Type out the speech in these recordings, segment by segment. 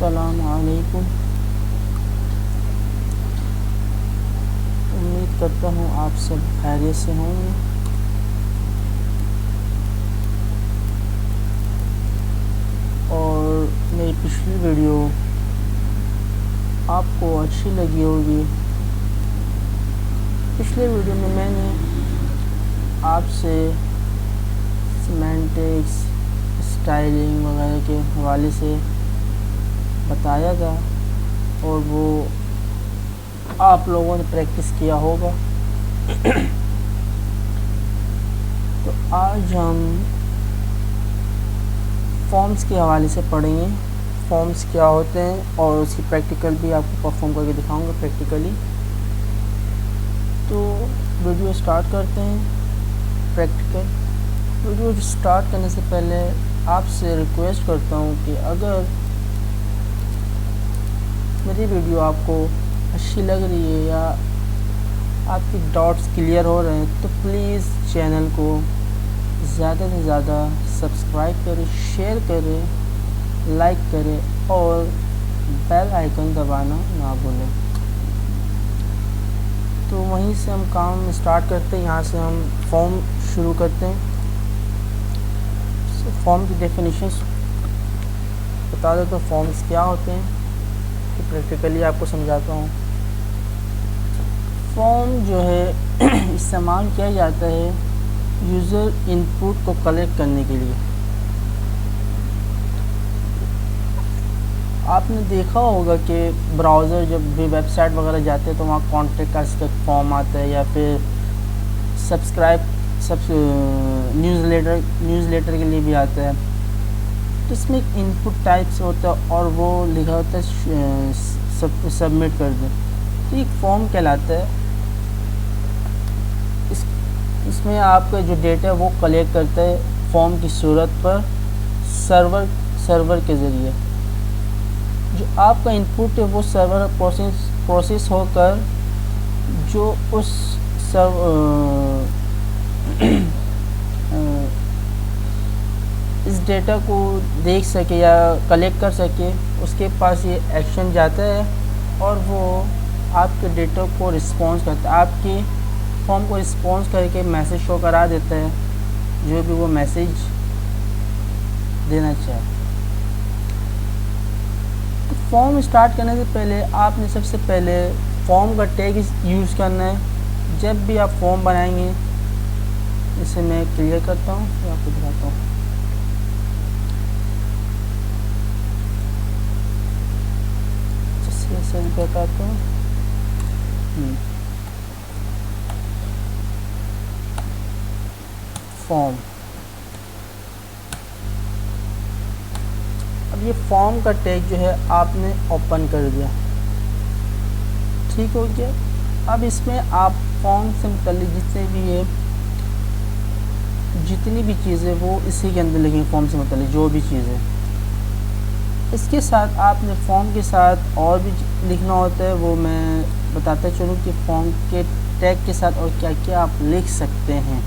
अस्सलामु अलैकुम। उम्मीद करता हूँ आप सब खैरियत से होंगे। और मेरी पिछली वीडियो आपको अच्छी लगी होगी। पिछले वीडियो में मैंने आपसे सिमेंटिक्स, स्टाइलिंग वगैरह के हवाले से बताया था और वो आप लोगों ने प्रैक्टिस किया होगा। तो आज हम फॉर्म्स के हवाले से पढ़ेंगे। फॉर्म्स क्या होते हैं और उसकी प्रैक्टिकल भी आपको परफॉर्म करके दिखाऊंगा प्रैक्टिकली। तो वीडियो स्टार्ट करते हैं। प्रैक्टिकल वीडियो स्टार्ट करने से पहले आपसे रिक्वेस्ट करता हूँ कि अगर मेरी वीडियो आपको अच्छी लग रही है या आपके डाउट्स क्लियर हो रहे हैं तो प्लीज़ चैनल को ज़्यादा से ज़्यादा सब्सक्राइब करें, शेयर करें, लाइक करें और बेल आइकन दबाना ना भूलें। तो वहीं से हम काम स्टार्ट करते हैं। यहाँ से हम फॉर्म शुरू करते हैं। फॉर्म की डेफिनेशंस बता दें तो फॉर्म्स क्या होते हैं तो प्रैक्टिकली आपको समझाता हूँ। फॉर्म जो है इस्तेमाल किया जाता है यूज़र इनपुट को कलेक्ट करने के लिए। आपने देखा होगा कि ब्राउज़र जब भी वेबसाइट वगैरह जाते हैं तो वहाँ कॉन्टेक्ट का फॉर्म आता है या फिर न्यूज़लेटर के लिए भी आता है। तो इसमें एक इनपुट टाइप्स होता है और वो लिखा होता है सबमिट कर दें, तो एक फॉर्म कहलाता है। इसमें आपका जो डेटा है वो कलेक्ट करता है फॉर्म की सूरत पर सर्वर के ज़रिए। जो आपका इनपुट है वो सर्वर प्रोसेस होकर जो उस इस डेटा को देख सके या कलेक्ट कर सके, उसके पास ये एक्शन जाता है और वो आपके डेटा को रिस्पॉन्स करता है। आपके फॉर्म को रिस्पॉन्स करके मैसेज शो करा देता है जो भी वो मैसेज देना चाहे। तो फॉर्म स्टार्ट करने से पहले आपने सबसे पहले फॉर्म का टैग यूज़ करना है। जब भी आप फॉर्म बनाएंगे, इसे मैं क्लियर करता हूँ फिर आपको दिखाता हूँ। बताता हूँ। फॉर्म, अब ये फॉर्म का टैग जो है आपने ओपन कर दिया, ठीक हो गया। अब इसमें आप फॉर्म से मुतल्लिक जितनी भी चीज़ें वो इसी के अंदर लिखेंगे। फॉर्म से मुतल्लिक जो भी चीज़ें, इसके साथ आपने फॉर्म के साथ और भी लिखना होता है, वो मैं बताता चलूँ कि फॉर्म के टैग के साथ और क्या क्या आप लिख सकते हैं।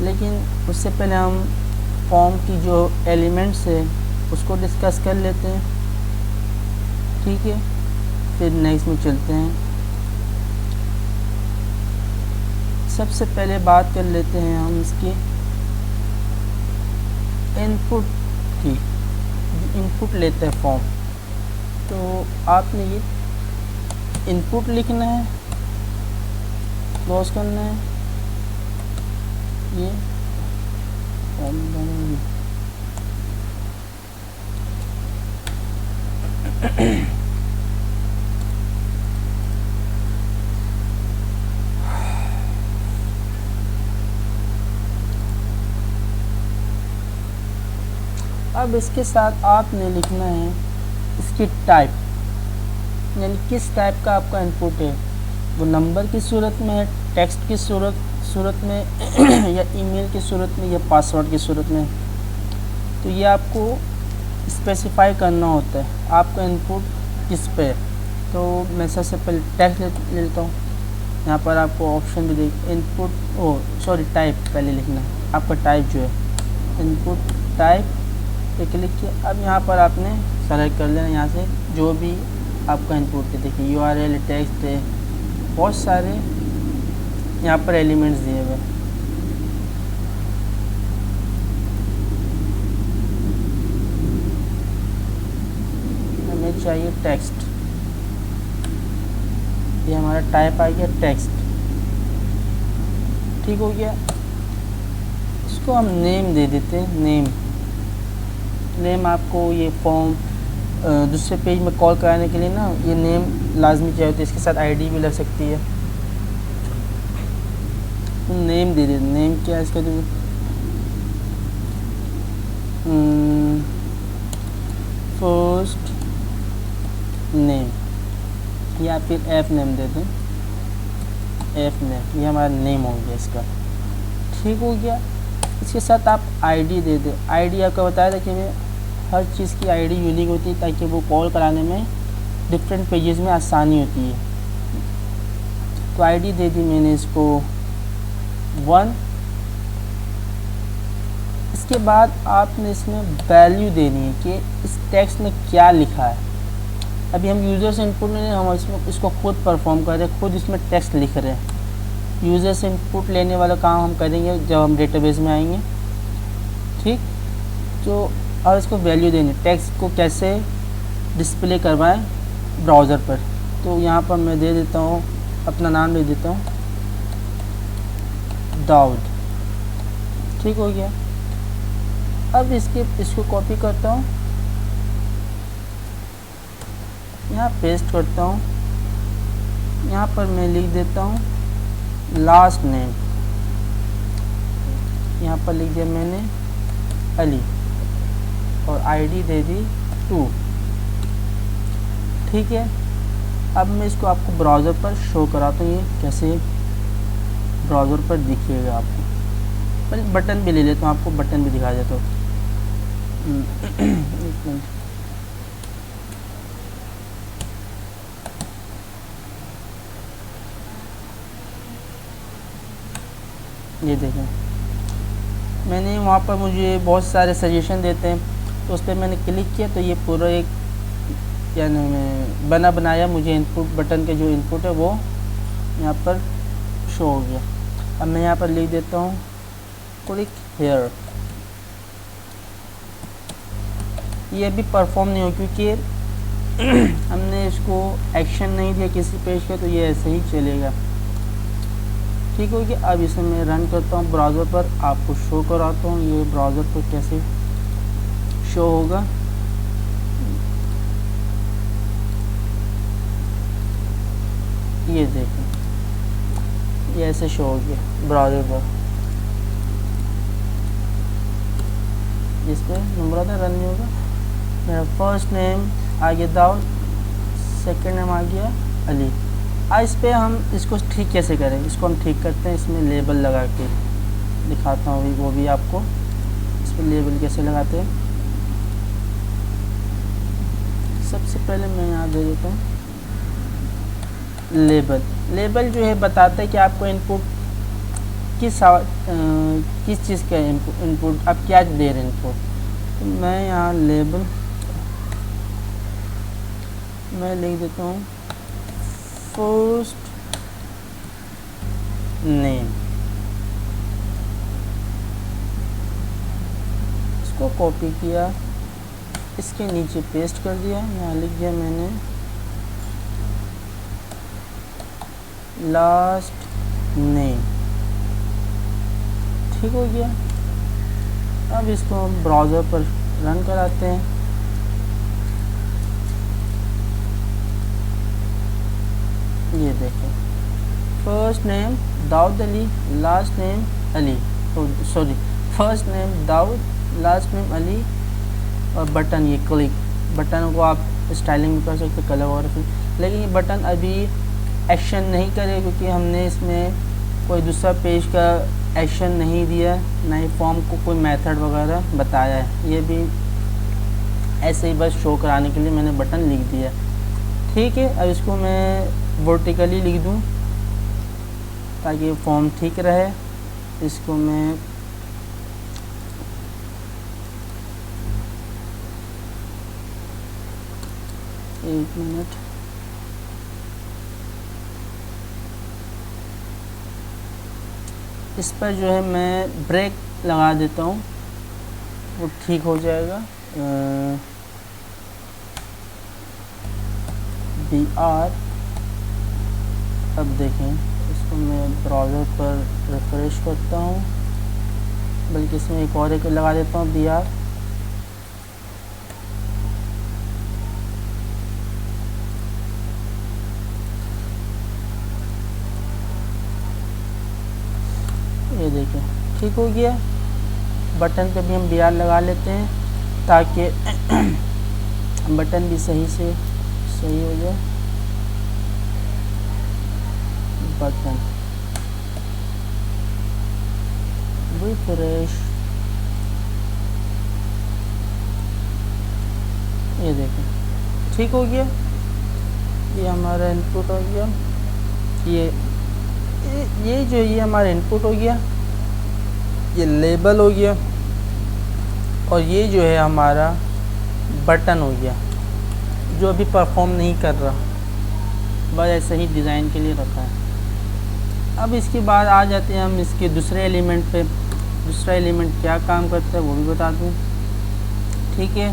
लेकिन उससे पहले हम फॉर्म की जो एलिमेंट्स है उसको डिस्कस कर लेते हैं, ठीक है। फिर नेक्स्ट में चलते हैं। सबसे पहले बात कर लेते हैं हम इसकी इनपुट की। इनपुट लेते हैं फॉर्म, तो आपने ये इनपुट लिखना है, क्लोज करना है। ये फॉर्म बनाएंगे। अब इसके साथ आपने लिखना है इसकी टाइप, यानी किस टाइप का आपका इनपुट है। वो नंबर की सूरत में है, टेक्स्ट की सूरत में या ईमेल की सूरत में या पासवर्ड की सूरत में। तो ये आपको स्पेसिफाई करना होता है आपका इनपुट किस पे। तो मैं सबसे पहले टेक्स्ट ले लेता हूँ। यहाँ पर आपको ऑप्शन भी देख इनपुट टाइप पहले लिखना है। आपका टाइप जो है इनपुट टाइप पे क्लिक किया। अब यहाँ पर आपने सेलेक्ट कर लेना यहाँ से जो भी आपका इनपुट है। देखिए URL टेक्स्ट है, बहुत सारे यहाँ पर एलिमेंट्स दिए हुए। हमें चाहिए टेक्स्ट, ये हमारा टाइप आ गया टेक्स्ट, ठीक हो गया। इसको हम नेम दे देते हैं। नेम आपको ये फॉर्म दूसरे पेज में कॉल कराने के लिए ना ये नेम लाजमी चाहिए होता है, इसके साथ आईडी भी लग सकती है। नेम दे देते, नेम क्या है इसका, फर्स्ट नेम या फिर एफ नेम दे दें, एफ नेम, ये हमारा नेम हो गया इसका, ठीक हो गया। इसके साथ आप आईडी दे दें। आईडी आपका बताया था कि हर चीज़ की आईडी यूनिक होती है ताकि वो कॉल कराने में डिफरेंट पेजेस में आसानी होती है। तो आईडी दे दी मैंने इसको 1। इसके बाद आपने इसमें वैल्यू देनी है कि इस टेक्स्ट में क्या लिखा है। अभी हम यूज़र से इनपुट लेने, हम इसको खुद परफॉर्म कर रहे हैं, खुद इसमें टेक्स्ट लिख रहे हैं। यूज़र से इनपुट लेने वाला काम हम करेंगे जब हम डेटाबेस में आएंगे, ठीक। तो और इसको वैल्यू देनी, टेक्स्ट को कैसे डिस्प्ले करवाएं ब्राउज़र पर। तो यहाँ पर मैं दे देता हूँ, अपना नाम दे देता हूँ दाऊद, ठीक हो गया। अब इसको कॉपी करता हूँ, यहाँ पेस्ट करता हूँ, यहाँ पर मैं लिख देता हूँ लास्ट नेम, यहाँ पर लिख दिया मैंने अली और आईडी दे दी 2, ठीक है। अब मैं इसको आपको ब्राउज़र पर शो कराता हूँ, ये कैसे ब्राउज़र पर दिखिएगा आपको। पहले बटन भी ले लेता हूँ, आपको बटन भी दिखा देता हूँ। एक मिनट, ये देखें, मैंने वहाँ पर मुझे बहुत सारे सजेशन देते हैं, तो उस पर मैंने क्लिक किया तो ये पूरा एक क्या नाम है बनाया मुझे इनपुट बटन के जो इनपुट है वो यहाँ पर शो हो गया। अब मैं यहाँ पर लिख देता हूँ क्लिक हेयर। ये अभी परफॉर्म नहीं हो क्योंकि हमने इसको एक्शन नहीं दिया किसी पेज का, तो ये ऐसे ही चलेगा, ठीक हो गया। अब इसे मैं रन करता हूँ ब्राउज़र पर, आपको शो कराता हूँ ये ब्राउज़र पर कैसे शो होगा। ये देखें, ये ऐसे शो हो गया ब्राउज़र पर। इस पर नंबर आता है, रन नहीं होगा। मेरा फर्स्ट नेम आ गया दाऊद, सेकंड नेम आ गया अली। आज इस पर हम इसको ठीक कैसे करें, इसको हम ठीक करते हैं, इसमें लेबल लगा के दिखाता हूँ वो भी आपको। इस पर लेबल कैसे लगाते हैं, सबसे पहले मैं यहाँ दे देता हूँ लेबल। लेबल जो है बताता है कि आपको इनपुट किस चीज़ का इनपुट आप क्या दे रहे हैं इनपुट। तो मैं यहाँ लेबल मैं लिख देता हूँ फर्स्ट नेम, इसको कॉपी किया, इसके नीचे पेस्ट कर दिया, यहाँ लिख दिया मैंने लास्ट नेम, ठीक हो गया। अब इसको हम ब्राउज़र पर रन कराते हैं। ये देखें, first name Dawood Ali, last name Ali, sorry first name Dawood, last name Ali, और बटन ये क्लिक बटन को आप स्टाइलिंग भी कर सकते कलर वगैरह, लेकिन ये बटन अभी एक्शन नहीं करे क्योंकि हमने इसमें कोई दूसरा पेज का एक्शन नहीं दिया, ना ही फॉर्म को कोई मेथड वगैरह बताया है। ये भी ऐसे ही बस शो कराने के लिए मैंने बटन लिख दिया, ठीक है। अब इसको मैं वर्टिकली लिख दूं ताकि फॉर्म ठीक रहे। इसको मैं एक मिनट, इस पर जो है मैं ब्रेक लगा देता हूँ, वो ठीक हो जाएगा। BR, अब देखें, इसको मैं ब्राउज़र पर रिफ्रेश करता हूँ, बल्कि इसमें एक और लगा देता हूँ BR। ये देखें ठीक हो गया। बटन पे भी हम BR लगा लेते हैं ताकि बटन भी सही से सही हो जाए। बटन रिफ्रेश, ये देखें ठीक हो गया। ये हमारा इनपुट हो गया, ये जो ये हमारा इनपुट हो गया, ये लेबल हो गया, और ये जो है हमारा बटन हो गया जो अभी परफॉर्म नहीं कर रहा, बस ऐसे ही डिज़ाइन के लिए रखा है। अब इसके बाद आ जाते हैं हम इसके दूसरे एलिमेंट पे। दूसरा एलिमेंट क्या काम करता है वो भी बता दूँ, ठीक है।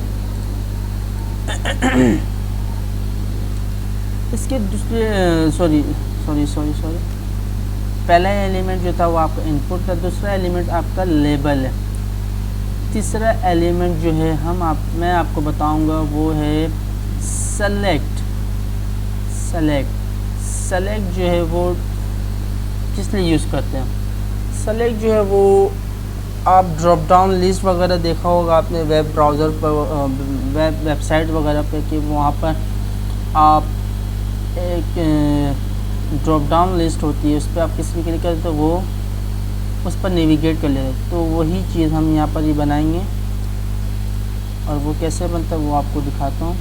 इसके दूसरे सॉरी पहला एलिमेंट जो था वो आपका इनपुट था, दूसरा एलिमेंट आपका लेबल है, तीसरा एलिमेंट जो है मैं आपको बताऊंगा वो है सेलेक्ट। सेलेक्ट जो है वो किस लिए यूज़ करते हैं? सेलेक्ट जो है वो आप ड्रॉप डाउन लिस्ट वगैरह देखा होगा आपने वेब ब्राउज़र पर, वेबसाइट वगैरह पे, कि वहाँ पर आप एक ड्रॉप डाउन लिस्ट होती है, उस पर आप किसी भी क्लिक करें तो वो उस पर नेविगेट कर लेते। तो वही चीज़ हम यहाँ पर ही बनाएंगे, और वो कैसे बनता है वो आपको दिखाता हूँ।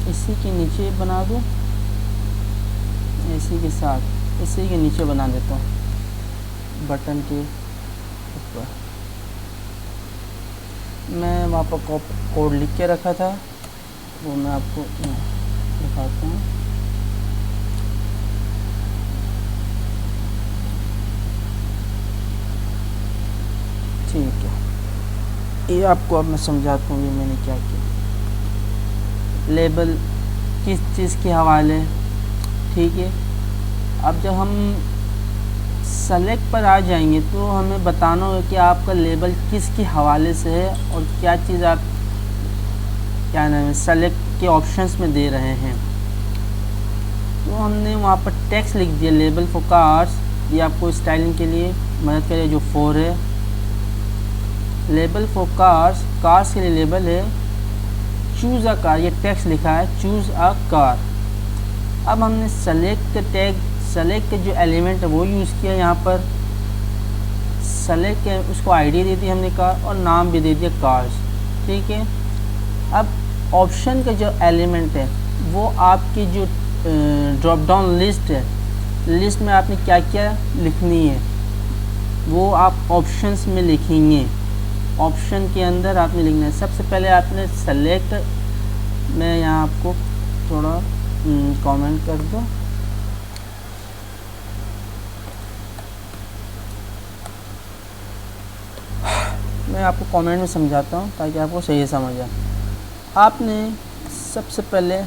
इसी के नीचे बना दूँ, इसी के साथ इसी के नीचे बना देता हूँ, बटन के ऊपर। मैं वहाँ पर कोड लिख के रखा था, वो मैं आपको दिखाता हूँ। ठीक है, ये आपको अब मैं समझाता हूँ ये मैंने क्या किया। लेबल किस चीज़ के हवाले, ठीक है। अब जब हम सेलेक्ट पर आ जाएंगे तो हमें बताना होगा कि आपका लेबल किसके हवाले से है और क्या चीज़ आप क्या नाम है सेलेक्ट के ऑप्शंस में दे रहे हैं। तो हमने वहाँ पर टेक्स्ट लिख दिया लेबल फॉर कार्स, ये आपको स्टाइलिंग के लिए मदद करे, जो 4 है। लेबल फॉर कार्स के लिए लेबल है चूज़ अ कार, ये टेक्स्ट लिखा है चूज़ अ कार। अब हमने सेलेक्ट जो एलिमेंट है वो यूज़ किया यहाँ पर। सेलेक्ट उसको आईडी दे दी हमने कार, और नाम भी दे दिया कार्स, ठीक है। अब ऑप्शन का जो एलिमेंट है वो आपकी जो ड्रॉप डाउन लिस्ट है, लिस्ट में आपने क्या क्या लिखनी है वो आप ऑप्शंस में लिखेंगे। ऑप्शन के अंदर आपने लिखना है। सबसे पहले आपने सेलेक्ट, मैं यहाँ आपको थोड़ा कमेंट कर दो, मैं आपको कमेंट में समझाता हूँ ताकि आपको सही समझ आए। आपने सबसे पहले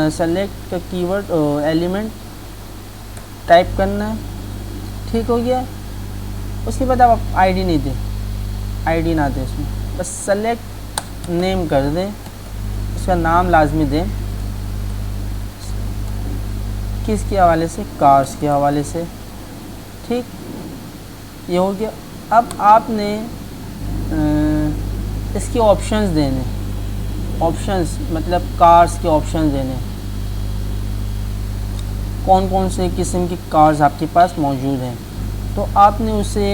सेलेक्ट का कीवर्ड एलिमेंट टाइप करना है, ठीक हो गया। उसके बाद आप आईडी नहीं दें, आईडी ना दें उसमें, बस सेलेक्ट नेम कर दें, उसका नाम लाजमी दें, किसके हवाले से, कार्स के हवाले से, ठीक, ये हो गया। अब आपने इसके ऑप्शंस देने, ऑप्शंस मतलब कार्स के ऑप्शंस देने, कौन कौन से किस्म की कार्स आपके पास मौजूद हैं। तो आपने उसे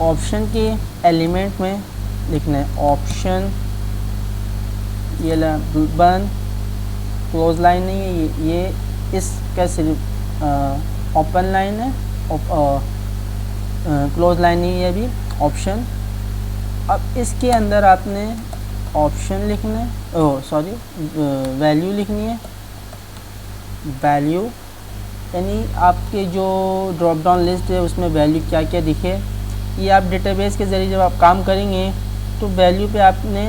ऑप्शन के एलिमेंट में लिखना है। ऑप्शन ये बन क्लोज लाइन नहीं है, ये इसका सिर्फ ओपन लाइन है, क्लोज लाइन नहीं है अभी, ऑप्शन। अब इसके अंदर आपने ऑप्शन लिखना है, वैल्यू लिखनी है। वैल्यू यानी आपके जो ड्रॉप डाउन लिस्ट है उसमें वैल्यू क्या क्या दिखे। ये आप डेटाबेस के ज़रिए जब आप काम करेंगे तो वैल्यू पे आपने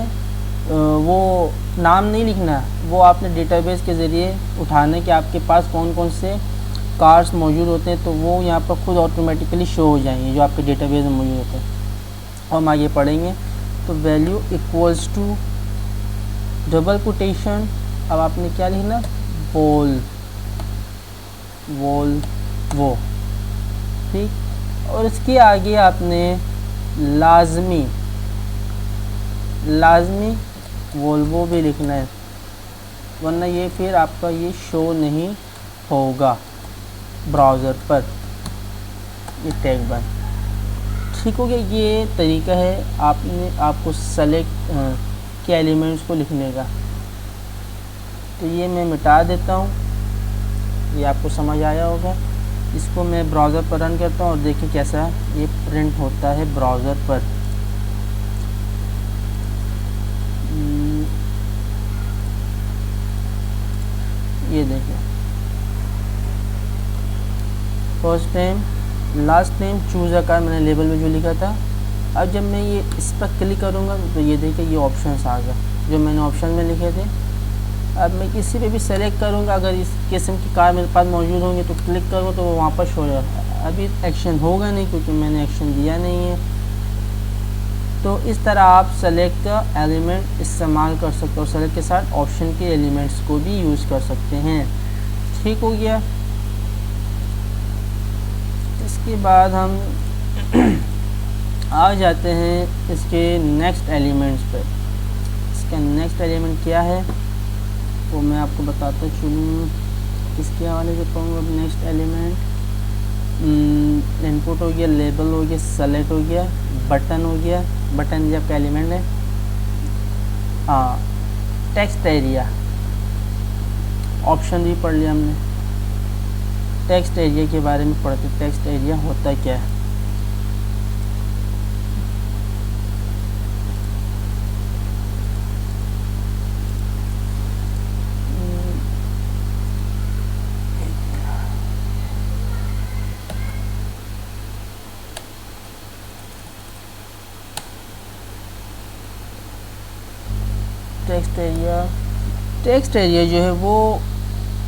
वो नाम नहीं लिखना, वो आपने डेटाबेस के ज़रिए उठाने कि आपके पास कौन कौन से कार्ड्स मौजूद होते हैं, तो वो यहाँ पर खुद ऑटोमेटिकली शो हो जाएंगे जो आपके डेटाबेस में मौजूद होते हैं। हम आगे पढ़ेंगे। तो value equals to double quotation, अब आपने क्या लिखना, वोल वो, ठीक। और इसके आगे आपने लाजमी वोल्वो भी लिखना है, वरना ये फिर आपका ये शो नहीं होगा ब्राउज़र पर, ये टैग बन। ठीक हो गया। ये तरीका है आपको सेलेक्ट के एलिमेंट्स को लिखने का। तो ये मैं मिटा देता हूँ, ये आपको समझ आया होगा। इसको मैं ब्राउज़र पर रन करता हूँ और देखिए कैसा ये प्रिंट होता है ब्राउज़र पर। ये देखिए, first name, last name, choose a car, मैंने लेबल में जो लिखा था। अब जब मैं ये इस पर क्लिक करूँगा तो ये देखिए ये ऑप्शंस आ गए जो मैंने ऑप्शन में लिखे थे। अब मैं किसी पे भी सेलेक्ट करूँगा, अगर इस किस्म की कार मेरे पास मौजूद होंगी तो क्लिक करूँगा तो वो वहाँ पर शो होगा। अभी एक्शन होगा नहीं क्योंकि मैंने एक्शन दिया नहीं है। तो इस तरह आप सेलेक्ट का एलिमेंट इस्तेमाल कर सकते हो, सेलेक्ट के साथ ऑप्शन के एलिमेंट्स को भी यूज़ कर सकते हैं। ठीक हो गया। इसके बाद हम आ जाते हैं इसके नेक्स्ट एलिमेंट्स पर। इसका नेक्स्ट एलिमेंट क्या है वो मैं आपको बताता चलूँ। किसके हवाले से कहूँगा। अब नेक्स्ट एलिमेंट इनपुट हो गया, लेबल हो गया, सेलेक्ट हो गया, बटन हो गया। बटन जब का एलिमेंट है, हाँ, टेक्स्ट एरिया, ऑप्शन भी पढ़ लिया हमने। टेक्स्ट एरिया के बारे में पढ़ते, टेक्स्ट एरिया होता क्या है। टेक्स्ट एरिया जो है वो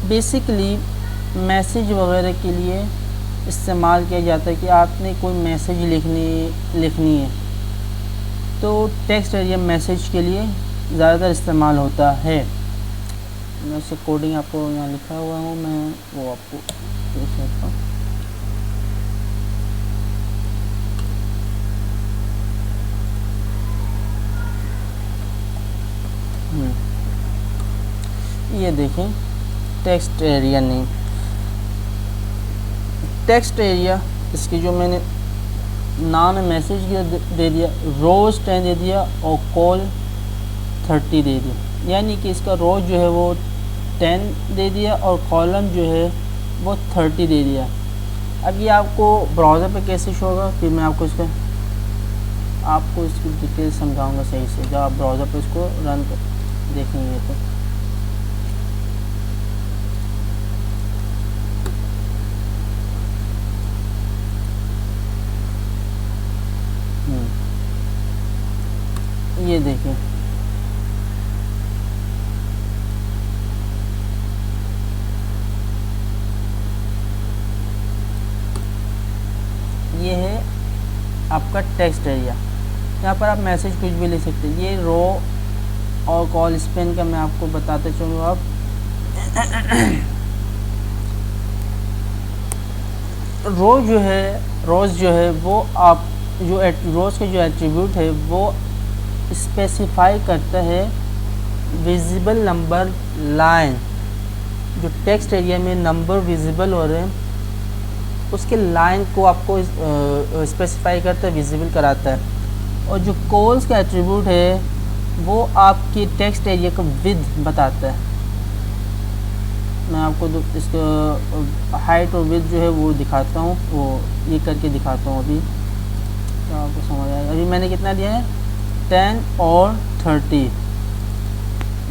बेसिकली मैसेज वगैरह के लिए इस्तेमाल किया जाता है कि आपने कोई मैसेज लिखनी है तो टेक्स्ट एरिया मैसेज के लिए ज़्यादातर इस्तेमाल होता है। मैं उससे कोडिंग आपको यहाँ लिखा हुआ हूँ, मैं वो आपको देख सकता हूँ। ये देखें text area name, text area, इसकी जो मैंने नाम है मैसेज दे दिया, रोज़ 10 दे दिया और कॉल 30 दे दिया। यानी कि इसका रोज़ जो है वो 10 दे दिया और कॉलम जो है वो 30 दे दिया। अब ये आपको ब्राउज़र पे कैसे शो होगा, फिर मैं आपको इसकी डिटेल समझाऊंगा सही से जब आप ब्राउज़र पे इसको रन कर देखेंगे तो। ये देखिए ये है आपका टेक्स्ट एरिया। यहाँ पर आप मैसेज कुछ भी लिख सकते हैं। ये रो और कॉल स्पेन का मैं आपको बताते चलूँ। अब रोज़ जो है वो आप जो रोज़ के जो एट्रीब्यूट है वो स्पेसिफाई करता है विजिबल नंबर लाइन। जो टेक्स्ट एरिया में नंबर विजिबल हो रहे हैं उसके लाइन को आपको स्पेसिफाई करता है, विजिबल कराता है। और जो कॉल्स का एट्रीब्यूट है वो आपकी टेक्स्ट एरिया का विड्थ बताता है। मैं आपको इसका हाइट और विड्थ जो है वो दिखाता हूँ, वो ये करके दिखाता हूँ अभी, तो आपको समझ आएगा। अभी मैंने कितना दिया है 10 और 30,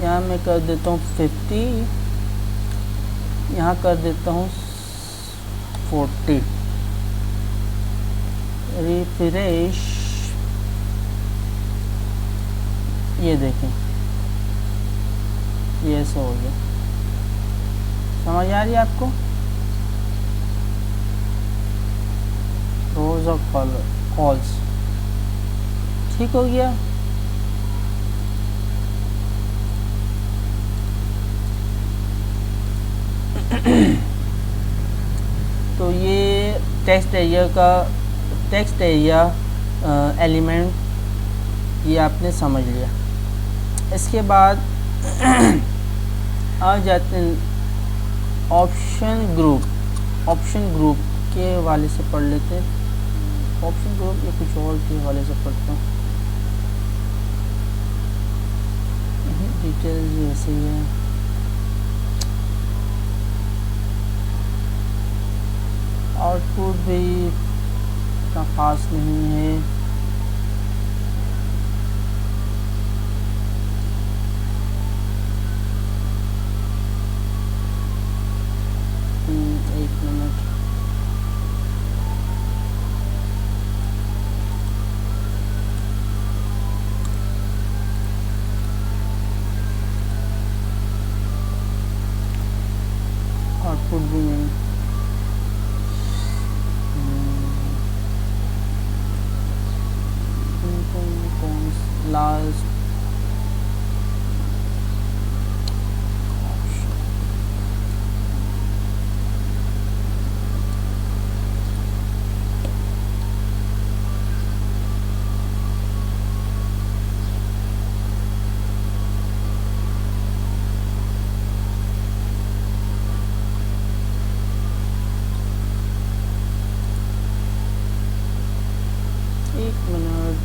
यहाँ मैं कर देता हूँ 50, यहाँ कर देता हूँ 40, रिफ्रेश, ये देखें ये ऐसा हो गया। समझ आ रही है आपको? रोज ऑफ कॉल्स ठीक हो गया। तो ये टेक्स्ट एरिया एलिमेंट ये आपने समझ लिया। इसके बाद आ जाते हैं ऑप्शन ग्रुप के हवाले से पढ़ लेते हैं। ऑप्शन ग्रुप या कुछ और के हवाले से पढ़ता हूँ, डिटेल्स ऐसे ही है। आउटपुट भी इतना ख़ास नहीं है। एक मिनट, आउटपुट भी नहीं। लास्ट एक मिनट,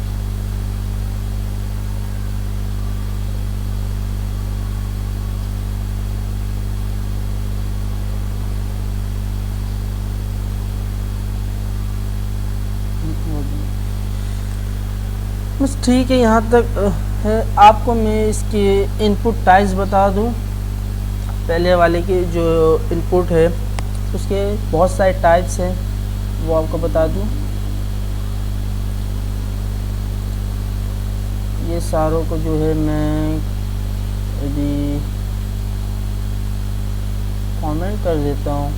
बस ठीक है, यहाँ तक है। आपको मैं इसके इनपुट टाइप्स बता दूँ। पहले वाले की जो इनपुट है उसके बहुत सारे टाइप्स हैं, वो आपको बता दूँ। ये सारों को जो है मैं यदि कमेंट कर देता हूँ,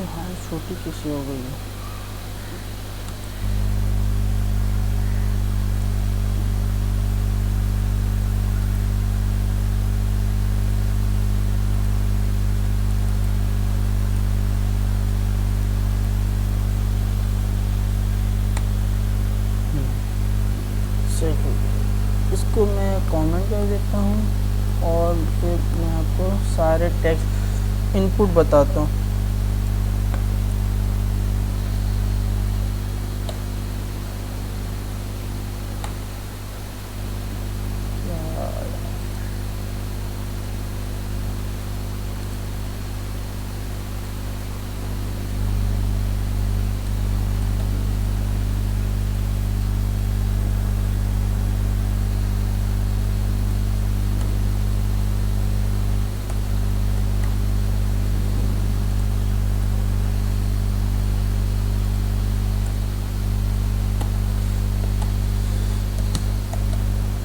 हाँ छोटी कैसी हो गई है। इसको मैं कमेंट कर देता हूँ और फिर मैं आपको सारे टेक्स्ट इनपुट बताता हूँ।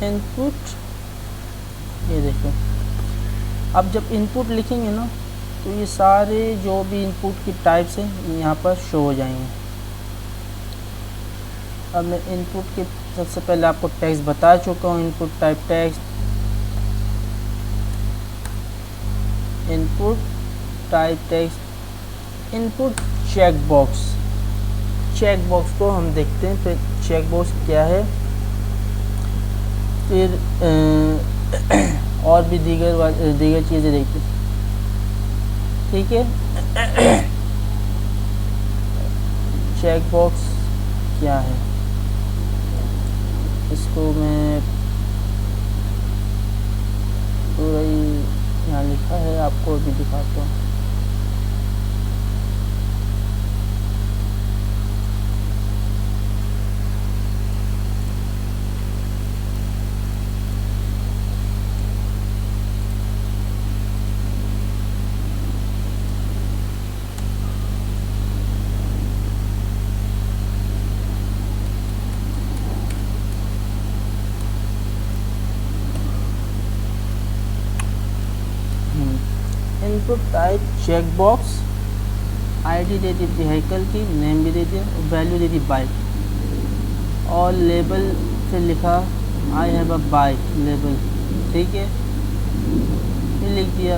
इनपुट, ये देखो अब जब इनपुट लिखेंगे ना तो ये सारे जो भी इनपुट की टाइप्स हैं यहाँ पर शो हो जाएंगे। अब मैं इनपुट के सबसे पहले आपको टेक्स्ट बता चुका हूँ, input type text, input type text, input check box. Check box को हम देखते हैं, फिर चेक बॉक्स क्या है, फिर और भी दीगर चीज़ें देखते हैं, ठीक है। चेक बॉक्स क्या है, इसको मैं पूरा ही यहाँ लिखा है, आपको भी दिखाता हूँ। Input type check box, ID दे दी व्हीकल की, नेम भी दे दिया, वैल्यू दे दी बाइक, और लेबल से लिखा I have a bike label, ठीक है, फिर लिख दिया,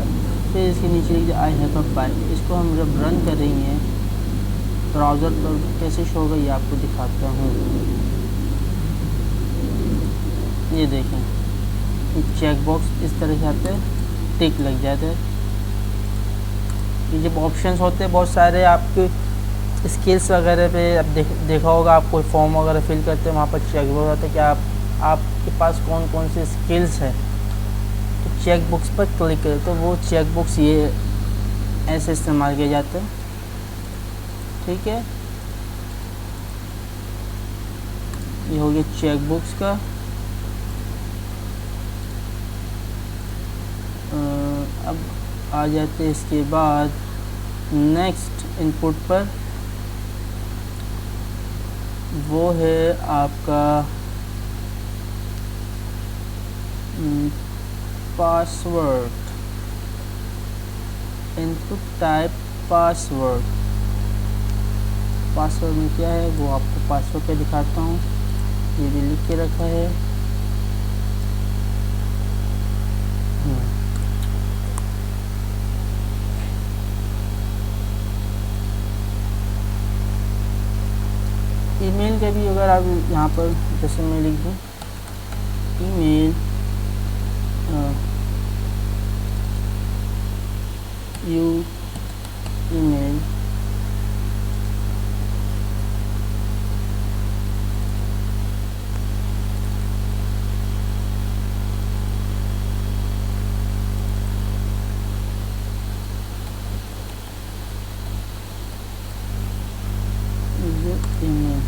फिर इसके नीचे लिख दिया आई हैव अ बाइक। इसको हम जब रन करेंगे ब्राउज़र पर कैसे शो होगा ये आपको दिखाता हूँ। ये देखें चेक बॉक्स इस तरह से आते हैं, टिक लग जाता है। ये जब ऑप्शंस होते हैं बहुत सारे आपके स्किल्स वगैरह पे, अब देखा होगा आप कोई फॉर्म वगैरह फिल करते हैं, वहाँ पर चेक बॉक्स होता है कि आपके पास कौन कौन से स्किल्स है, तो चेक बॉक्स पर क्लिक करें तो वो चेक बॉक्स ये ऐसे इस्तेमाल किया जाता है, ठीक है। ये हो गया चेक बॉक्स का। अब आ जाते हैं इसके बाद नेक्स्ट इनपुट पर, वो है आपका password, input type password. Password में क्या है वो आपको पासवर्ड पे दिखाता हूँ, ये भी लिख के रखा है। ईमेल का भी अगर आप यहाँ पर जैसे मैं लिख दूँ email you email email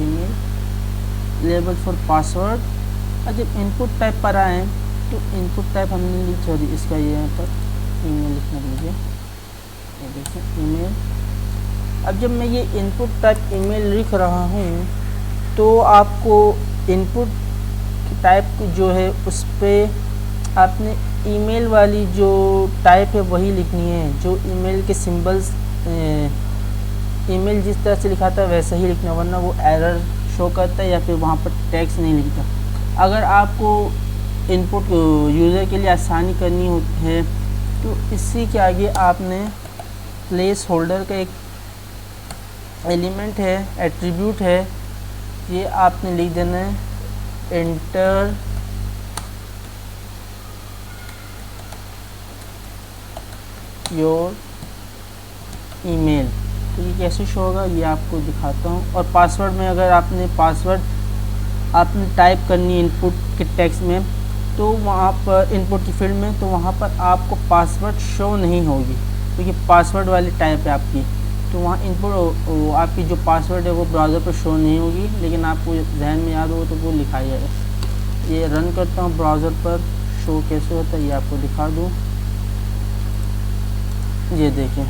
email label for password. और जब इनपुट टाइप पर आए तो इनपुट टाइप हमने लिख, सॉरी इसका ये यहाँ पर ईमेल लिखना लीजिए, ये देखिए ईमेल। अब जब मैं ये इनपुट टाइप ईमेल लिख रहा हूँ तो आपको इनपुट टाइप जो है उस पर आपने ईमेल वाली जो टाइप है वही लिखनी है, जो ईमेल के सिंबल्स ईमेल जिस तरह से लिखा था वैसा ही लिखना, वरना वो एरर शो करता है या फिर वहाँ पर टेक्स्ट नहीं लिखता। अगर आपको इनपुट यूज़र के लिए आसानी करनी होती है तो इसी के आगे आपने प्लेस होल्डर का एक एलिमेंट है, एट्रीब्यूट है, ये आपने लिख देना है एंटर योर ईमेल। तो ये कैसे शो होगा ये आपको दिखाता हूँ। और पासवर्ड में अगर आपने पासवर्ड आपने टाइप करनी है इनपुट के टेक्स्ट में तो वहाँ पर इनपुट की फील्ड में, तो वहाँ पर आपको पासवर्ड शो नहीं होगी क्योंकि पासवर्ड वाली टाइप है आपकी, तो वहाँ इनपुट आपकी जो पासवर्ड है वो ब्राउज़र पर शो नहीं होगी, लेकिन आपको जहन में याद हो तो वो लिखाया जाएगा। ये रन करता हूँ ब्राउज़र पर, शो कैसे होता है ये आपको दिखा दूँ। ये देखें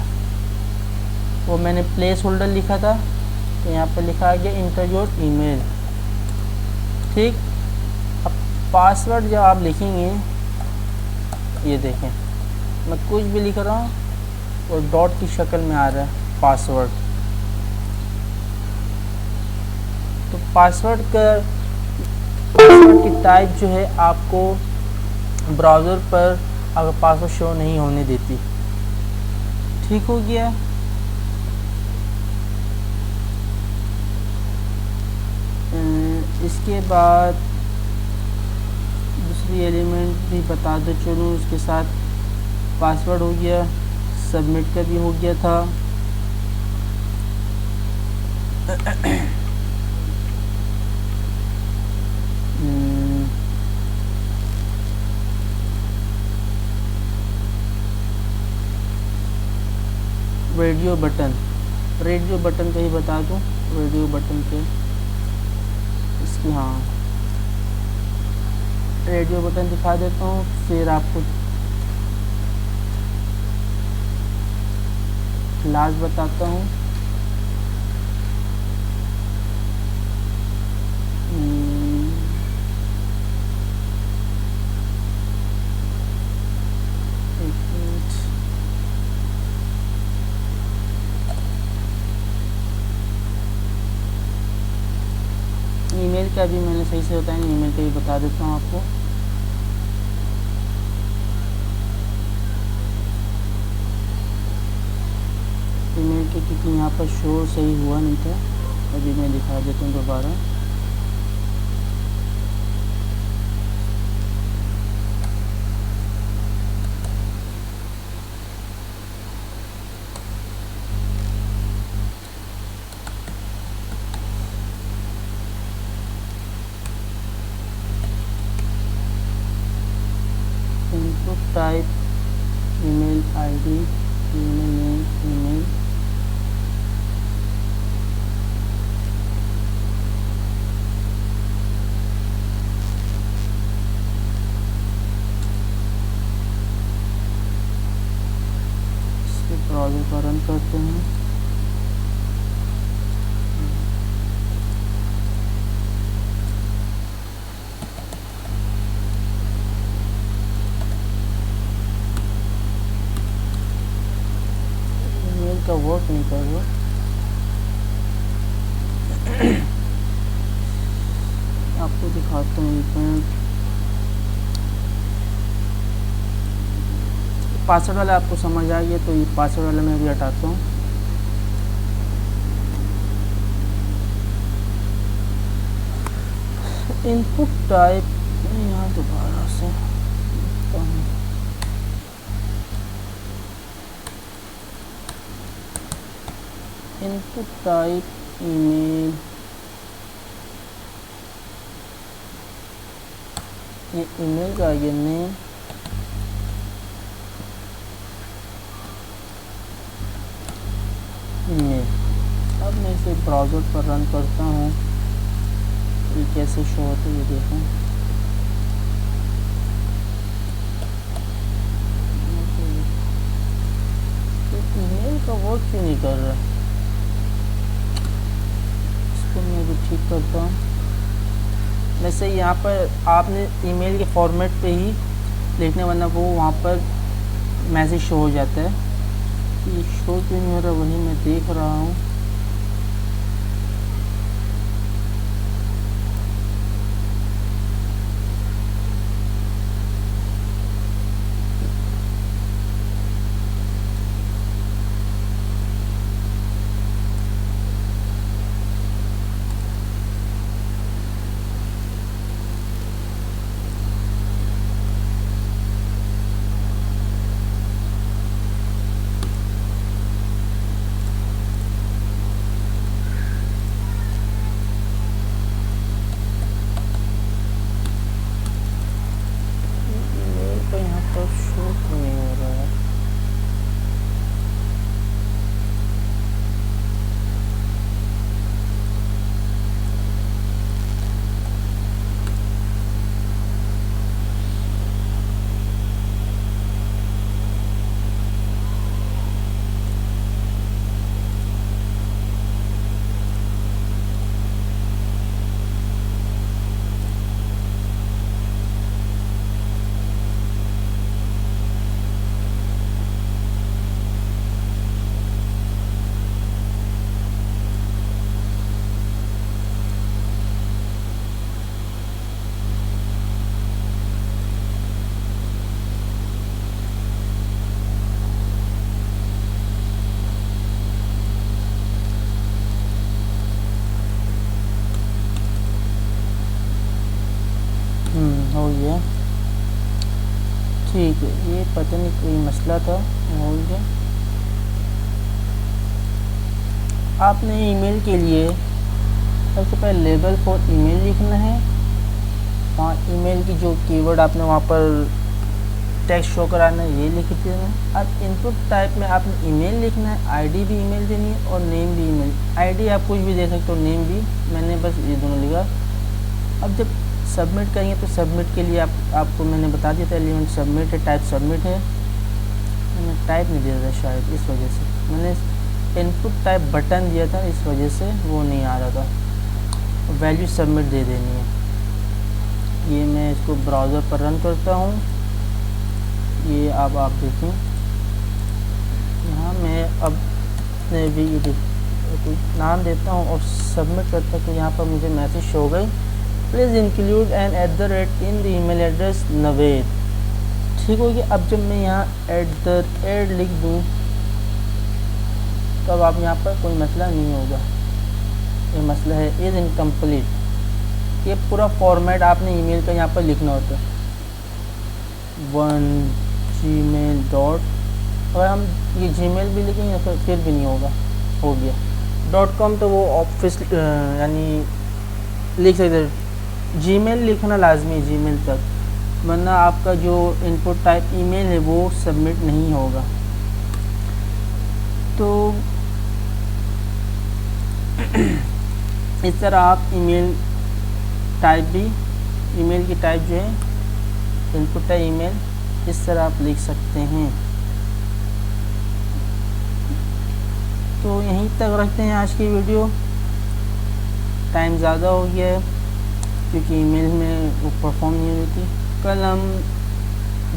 वो मैंने प्लेस होल्डर लिखा था, तो यहाँ पर लिखा आ गया इंटर योर ईमेल। ठीक, अब पासवर्ड जब आप लिखेंगे, ये देखें मैं कुछ भी लिख रहा हूँ और डॉट की शक्ल में आ रहा है पासवर्ड। तो पासवर्ड की टाइप जो है आपको ब्राउज़र पर अगर पासवर्ड शो नहीं होने देती। ठीक हो गया। इसके बाद दूसरी एलिमेंट भी बता दो चलूँ, उसके साथ पासवर्ड हो गया, सबमिट का भी हो गया था। रेडियो बटन का ही बता दूं, रेडियो बटन के इसकी, हाँ रेडियो बटन दिखा देता हूँ, फिर आपको क्लास बताता हूँ। ईमेल का भी मैंने सही से बताया नहीं, ईमेल का भी बता देता हूँ आपको। ईमेल के क्योंकि यहाँ पर शो सही हुआ नहीं था, अभी मैं दिखा देता हूँ दोबारा। Input type email ID, email name, email इसके ब्राउज़र पर रन करते हैं। का वर्क नहीं कर रहा। आपको दिखाता हूँ, पासवर्ड वाला आपको समझ आ गया, तो ये पासवर्ड वाला मैं भी हटाता हूँ। इनपुट टाइप यहाँ दोबारा से इनपुट टाइप ईमेल, ये ईमेल का ये नेम, ईमेल। अब मैं इसे ब्राउज़र पर रन करता हूँ, ये कैसे शो होता है ये देखो। ईमेल का वर्क क्यों नहीं कर रहा, मैं भी ठीक करता हूँ। वैसे यहाँ पर आपने ईमेल के फॉर्मेट पे ही लिखने, वरना वो वहाँ पर मैसेज शो हो जाता है। ये शो क्यों नहीं हो रहा वही मैं देख रहा हूँ। मसला था, हो गया। आपने ईमेल के लिए सबसे पहले लेबल फॉर ईमेल लिखना है। वहाँ ईमेल की जो कीवर्ड आपने वहाँ पर टेक्स्ट शो कराना है ये लिख देना है। अब इनपुट टाइप में आपने ईमेल लिखना है, आईडी भी ईमेल देनी है और नेम भी ईमेल। आईडी आप कुछ भी दे सकते हो, नेम भी, मैंने बस ये दोनों लिखा। अब जब सबमिट करेंगे तो सबमिट के लिए आपको मैंने बता दिया था एलिमेंट सबमिट है, टाइप सबमिट है। मैंने टाइप नहीं दिया था शायद, इस वजह से मैंने इनपुट टाइप बटन दिया था, इस वजह से वो नहीं आ रहा था। वैल्यू सबमिट दे देनी है। ये मैं इसको ब्राउज़र पर रन करता हूँ। ये अब आप देखें, यहाँ मैं अब भी नाम देता हूँ और सबमिट करता हूँ। तो यहाँ पर मुझे मैसेज हो गई, please include an @ in the email address Naved. ठीक हो गया। अब जब मैं यहाँ @ लिख दूँ तब आप यहाँ पर कोई मसला नहीं होगा। ये मसला है इज़ इनकम्प्लीट। ये पूरा फॉर्मेट आपने ईमेल का यहाँ पर लिखना होता है। 1 gmail डॉट, अगर हम ये जीमेल भी लिखेंगे तो फिर भी नहीं होगा, हो गया। .com तो वो ऑफिस यानी लिख सकते। जीमेल लिखना लाजमी है जीमेल तक, वरना आपका जो इनपुट टाइप ईमेल है वो सबमिट नहीं होगा। तो इस तरह आप ईमेल टाइप भी, ईमेल की टाइप जो है इनपुट है ईमेल, इस तरह आप लिख सकते हैं। तो यहीं तक रखते हैं आज की वीडियो। टाइम ज़्यादा हो गया है क्योंकईमेल में वो परफॉर्म नहीं हो रही थी। कल हम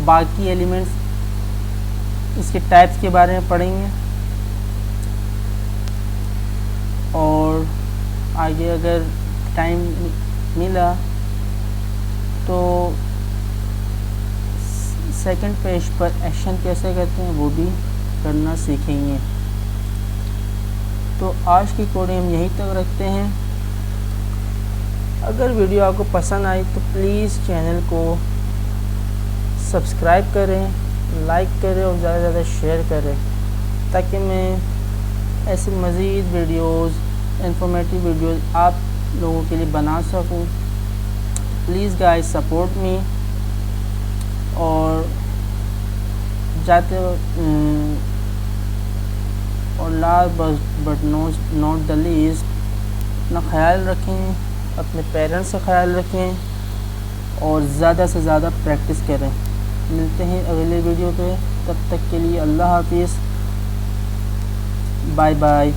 बाकी एलिमेंट्स, इसके टाइप्स के बारे में पढ़ेंगे और आगे अगर टाइम मिला तो सेकंड पेज पर एक्शन कैसे करते हैं वो भी करना सीखेंगे। तो आज की कोडिंग हम यहीं तक रखते हैं। अगर वीडियो आपको पसंद आई तो प्लीज़ चैनल को सब्सक्राइब करें, लाइक करें और ज़्यादा से ज़्यादा शेयर करें, ताकि मैं ऐसे मज़ीद वीडियोस, इंफॉर्मेटिव वीडियोस आप लोगों के लिए बना सकूं। Please guys support me. और जाते और last but not the least, अपना ख्याल रखें, अपने पेरेंट्स का ख्याल रखें और ज़्यादा से ज़्यादा प्रैक्टिस करें। मिलते हैं अगले वीडियो पे, तब तक के लिए अल्लाह हाफिज़, बाय बाय।